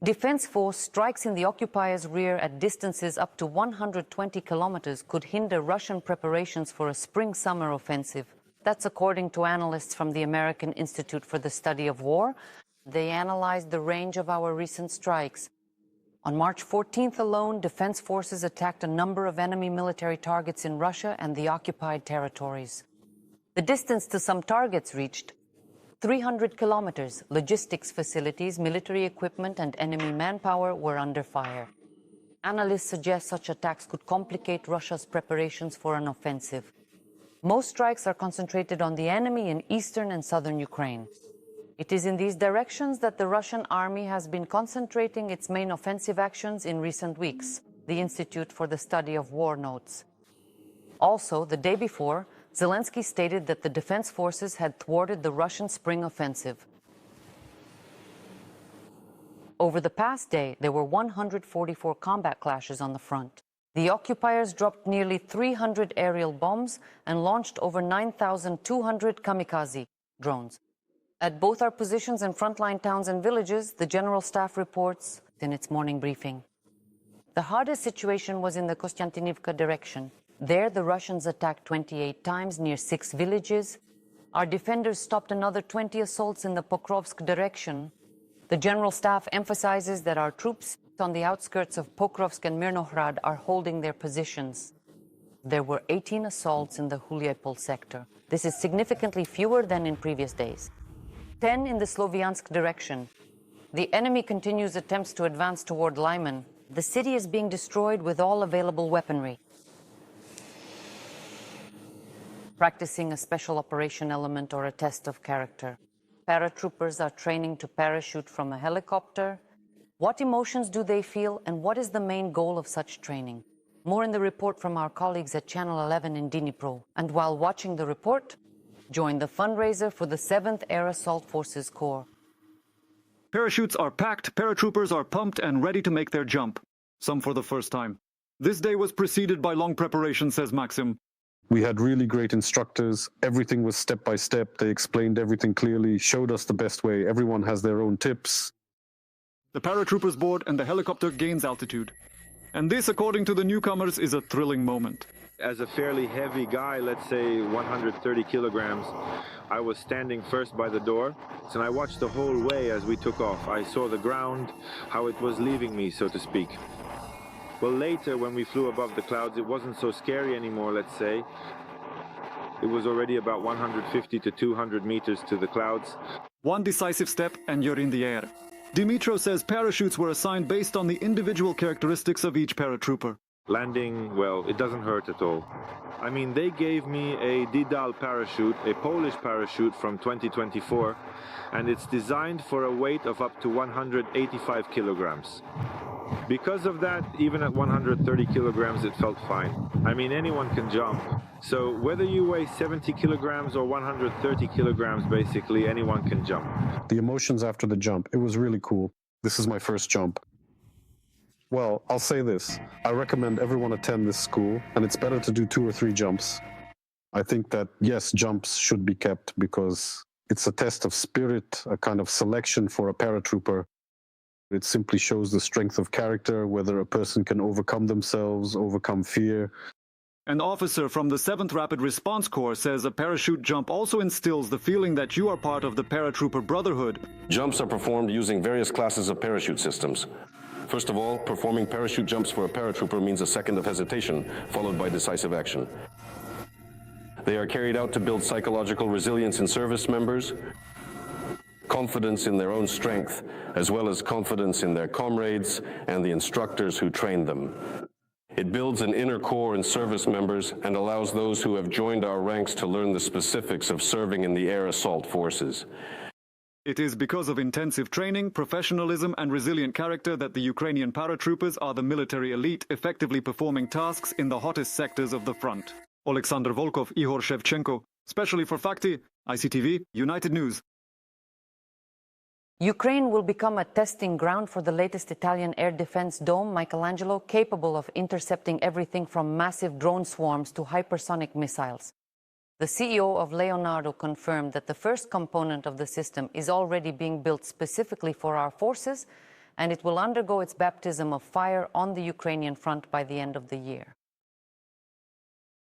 Defense force strikes in the occupiers' rear at distances up to 120 kilometers could hinder Russian preparations for a spring-summer offensive. That's according to analysts from the American Institute for the Study of War. They analyzed the range of our recent strikes. On March 14th alone, defense forces attacked a number of enemy military targets in Russia and the occupied territories. The distance to some targets reached 300 kilometers. Logistics facilities, military equipment, and enemy manpower were under fire. Analysts suggest such attacks could complicate Russia's preparations for an offensive. Most strikes are concentrated on the enemy in eastern and southern Ukraine. It is in these directions that the Russian army has been concentrating its main offensive actions in recent weeks, the Institute for the Study of War notes. Also, the day before, Zelensky stated that the defense forces had thwarted the Russian spring offensive. Over the past day, there were 144 combat clashes on the front. The occupiers dropped nearly 300 aerial bombs and launched over 9,200 kamikaze drones. At both our positions in frontline towns and villages, the General Staff reports in its morning briefing. The hardest situation was in the Kostiantynivka direction. There, the Russians attacked 28 times near 6 villages. Our defenders stopped another 20 assaults in the Pokrovsk direction. The General Staff emphasizes that our troops on the outskirts of Pokrovsk and Mirnohrad are holding their positions. There were 18 assaults in the Hulyapol sector. This is significantly fewer than in previous days. 10 in the Sloviansk direction. The enemy continues attempts to advance toward Lyman. The city is being destroyed with all available weaponry. Practicing a special operation element or a test of character. Paratroopers are training to parachute from a helicopter. What emotions do they feel, and what is the main goal of such training? More in the report from our colleagues at Channel 11 in Dnipro. And while watching the report, join the fundraiser for the 7th Air Assault Forces Corps. Parachutes are packed, paratroopers are pumped and ready to make their jump, some for the first time. This day was preceded by long preparation, says Maxim. We had really great instructors. Everything was step by step. They explained everything clearly, showed us the best way. Everyone has their own tips. The paratroopers board and the helicopter gains altitude. And this, according to the newcomers, is a thrilling moment. As a fairly heavy guy, let's say 130 kilograms, I was standing first by the door, and I watched the whole way as we took off. I saw the ground, how it was leaving me, so to speak. Well, later, when we flew above the clouds, it wasn't so scary anymore, let's say. It was already about 150 to 200 meters to the clouds. One decisive step and you're in the air. Dimitro says parachutes were assigned based on the individual characteristics of each paratrooper. Landing, well, it doesn't hurt at all. I mean, they gave me a Didal parachute, a Polish parachute from 2024, and it's designed for a weight of up to 185 kilograms. Because of that, even at 130 kilograms, it felt fine. I mean, anyone can jump. So whether you weigh 70 kilograms or 130 kilograms, basically, anyone can jump. The emotions after the jump, it was really cool. This is my first jump. Well, I'll say this. I recommend everyone attend this school, and it's better to do 2 or 3 jumps. I think that, yes, jumps should be kept because it's a test of spirit, a kind of selection for a paratrooper. It simply shows the strength of character, whether a person can overcome themselves, overcome fear. An officer from the 7th Rapid Response Corps says a parachute jump also instills the feeling that you are part of the paratrooper brotherhood. Jumps are performed using various classes of parachute systems. First of all, performing parachute jumps for a paratrooper means a second of hesitation, followed by decisive action. They are carried out to build psychological resilience in service members, confidence in their own strength, as well as confidence in their comrades and the instructors who trained them. It builds an inner core in service members and allows those who have joined our ranks to learn the specifics of serving in the air assault forces. It is because of intensive training, professionalism and resilient character that the Ukrainian paratroopers are the military elite effectively performing tasks in the hottest sectors of the front. Alexander Volkov, Ihor Shevchenko, specially for Fakti, ICTV, United News. Ukraine will become a testing ground for the latest Italian air defense dome, Michelangelo, capable of intercepting everything from massive drone swarms to hypersonic missiles. The CEO of Leonardo confirmed that the first component of the system is already being built specifically for our forces and it will undergo its baptism of fire on the Ukrainian front by the end of the year.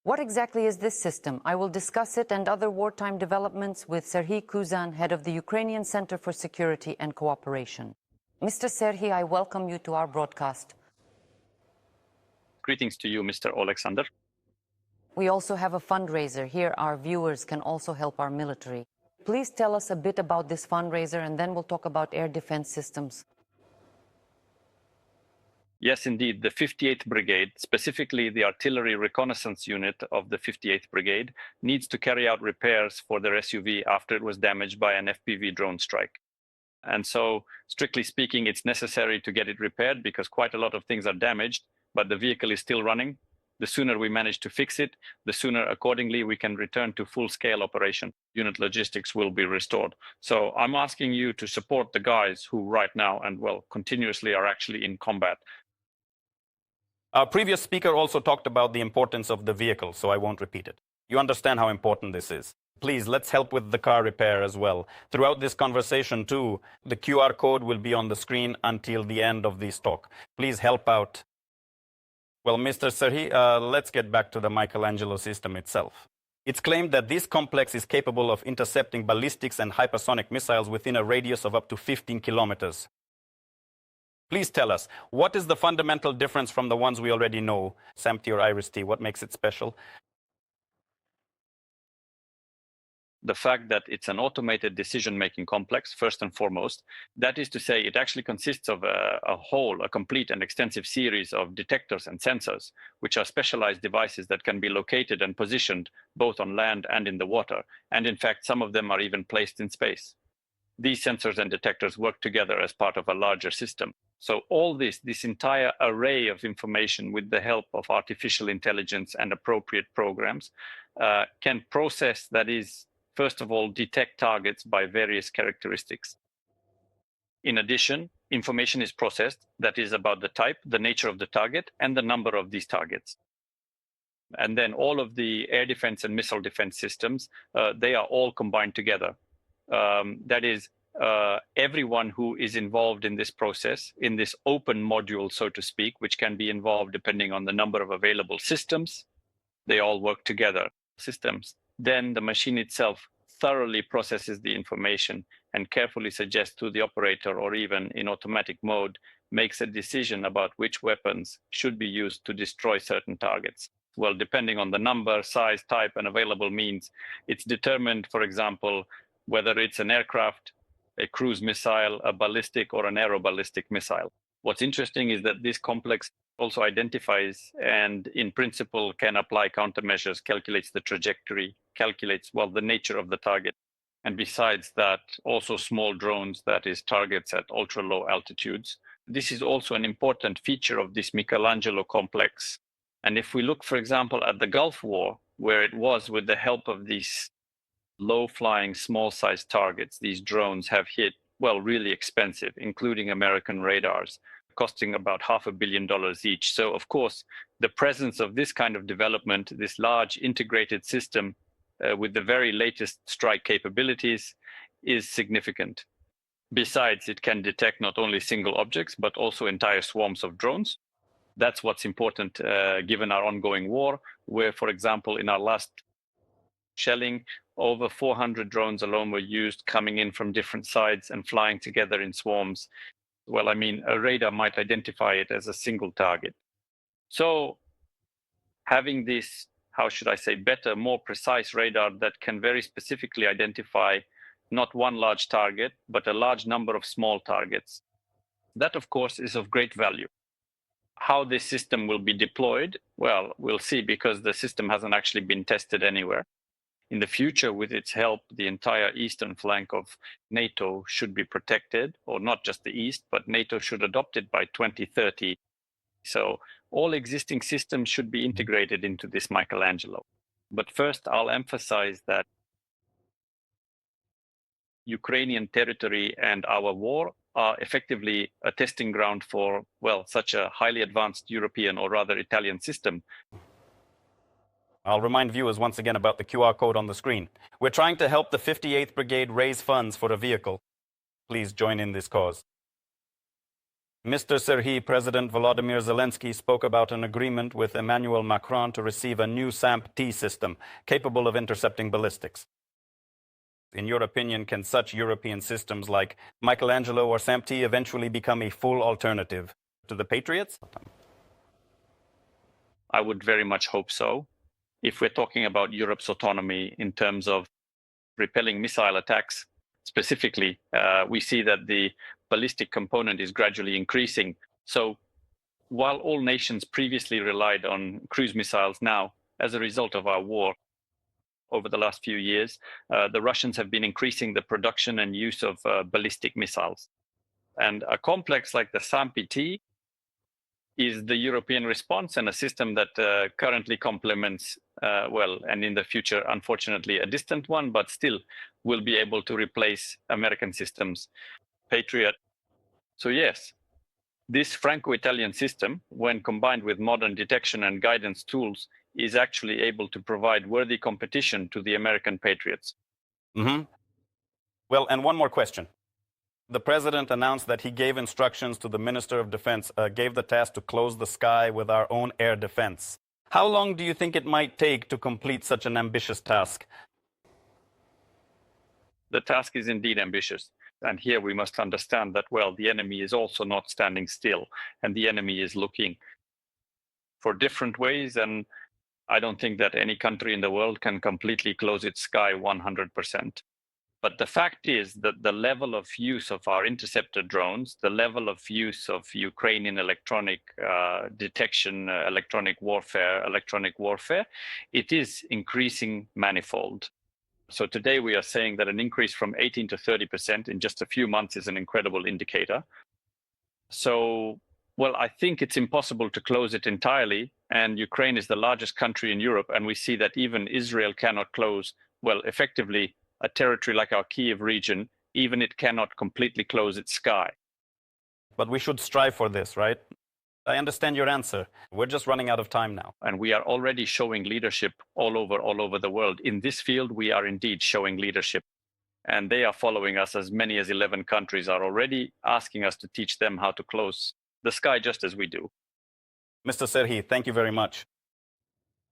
What exactly is this system? I will discuss it and other wartime developments with Serhiy Kuzan, head of the Ukrainian Center for Security and Cooperation. Mr. Serhiy, I welcome you to our broadcast. Greetings to you, Mr. Alexander. We also have a fundraiser. Here our viewers can also help our military. Please tell us a bit about this fundraiser, and then we'll talk about air defense systems. Yes, indeed. The 58th Brigade, specifically the Artillery Reconnaissance Unit of the 58th Brigade, needs to carry out repairs for their SUV after it was damaged by an FPV drone strike. And so, strictly speaking, it's necessary to get it repaired because quite a lot of things are damaged, but the vehicle is still running. The sooner we manage to fix it, the sooner accordingly we can return to full-scale operation. Unit logistics will be restored. So I'm asking you to support the guys who right now and well continuously are actually in combat. Our previous speaker also talked about the importance of the vehicle, so I won't repeat it. You understand how important this is. Please, let's help with the car repair as well. Throughout this conversation too, the QR code will be on the screen until the end of this talk. Please help out. Well, Mr. Serhiy, let's get back to the Michelangelo system itself. It's claimed that this complex is capable of intercepting ballistics and hypersonic missiles within a radius of up to 15 kilometers. Please tell us, what is the fundamental difference from the ones we already know? SAMT or IRIS-T, what makes it special? The fact that it's an automated decision-making complex, first and foremost. That is to say, it actually consists of a complete and extensive series of detectors and sensors, which are specialized devices that can be located and positioned both on land and in the water. And in fact, some of them are even placed in space. These sensors and detectors work together as part of a larger system. So all this entire array of information with the help of artificial intelligence and appropriate programs can process, that is, first of all, detect targets by various characteristics. In addition, information is processed that is about the type, the nature of the target, and the number of these targets. And then all of the air defense and missile defense systems, they are all combined together. That is, everyone who is involved in this process, in this open module, so to speak, which can be involved depending on the number of available systems, they all work together. Systems. Then the machine itself thoroughly processes the information and carefully suggests to the operator, or even in automatic mode, makes a decision about which weapons should be used to destroy certain targets. Well, depending on the number, size, type, and available means, it's determined, for example, whether it's an aircraft, a cruise missile, a ballistic, or an aeroballistic missile. What's interesting is that this complex also identifies and in principle can apply countermeasures, calculates the trajectory, calculates, well, the nature of the target. And besides that, also small drones, that is targets at ultra low altitudes. This is also an important feature of this Michelangelo complex. And if we look, for example, at the Gulf War, where it was with the help of these low-flying, small-sized targets, these drones have hit, well, really expensive, including American radars, costing about $500 million each. So, of course, the presence of this kind of development, this large integrated system with the very latest strike capabilities, is significant. Besides, it can detect not only single objects, but also entire swarms of drones. That's what's important given our ongoing war, where, for example, in our last shelling, over 400 drones alone were used, coming in from different sides and flying together in swarms. Well, I mean, a radar might identify it as a single target. So having this, how should I say, better, more precise radar that can very specifically identify not one large target, but a large number of small targets, that, of course, is of great value. How this system will be deployed, well, we'll see, because the system hasn't actually been tested anywhere. In the future, with its help, the entire eastern flank of NATO should be protected, or not just the east, but NATO should adopt it by 2030. So all existing systems should be integrated into this Michelangelo. But first, I'll emphasize that Ukrainian territory and our war are effectively a testing ground for, well, such a highly advanced European, or rather Italian system. I'll remind viewers once again about the QR code on the screen. We're trying to help the 58th Brigade raise funds for a vehicle. Please join in this cause. Mr. Serhiy, President Volodymyr Zelensky spoke about an agreement with Emmanuel Macron to receive a new SAMP-T system capable of intercepting ballistics. In your opinion, can such European systems like Michelangelo or SAMP-T eventually become a full alternative to the Patriots? I would very much hope so. If we're talking about Europe's autonomy in terms of repelling missile attacks, specifically, we see that the ballistic component is gradually increasing. So while all nations previously relied on cruise missiles, now, as a result of our war over the last few years, the Russians have been increasing the production and use of ballistic missiles. And a complex like the SAMP-T is the European response, and a system that currently complements, well, and in the future, unfortunately, a distant one, but still will be able to replace American systems, Patriot. So yes, this Franco-Italian system, when combined with modern detection and guidance tools, is actually able to provide worthy competition to the American Patriots. Well, and one more question. The president announced that he gave instructions to the Minister of Defense, gave the task to close the sky with our own air defense. How long do you think it might take to complete such an ambitious task? The task is indeed ambitious. And here we must understand that, well, the enemy is also not standing still, and the enemy is looking for different ways. And I don't think that any country in the world can completely close its sky 100%. But the fact is that the level of use of our interceptor drones, the level of use of Ukrainian electronic detection, electronic warfare, it is increasing manifold. So today we are saying that an increase from 18 to 30% in just a few months is an incredible indicator. So, well, I think it's impossible to close it entirely. And Ukraine is the largest country in Europe. And we see that even Israel cannot close, well, effectively, a territory like our Kiev region, even it cannot completely close its sky. But we should strive for this, right? I understand your answer. We're just running out of time now. And we are already showing leadership all over the world. In this field, we are indeed showing leadership. And they are following us. As many as 11 countries are already asking us to teach them how to close the sky just as we do. Mr. Serhiy, thank you very much.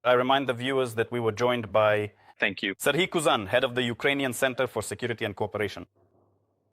I remind the viewers that we were joined by Thank you. Serhiy Kuzan, head of the Ukrainian Center for Security and Cooperation.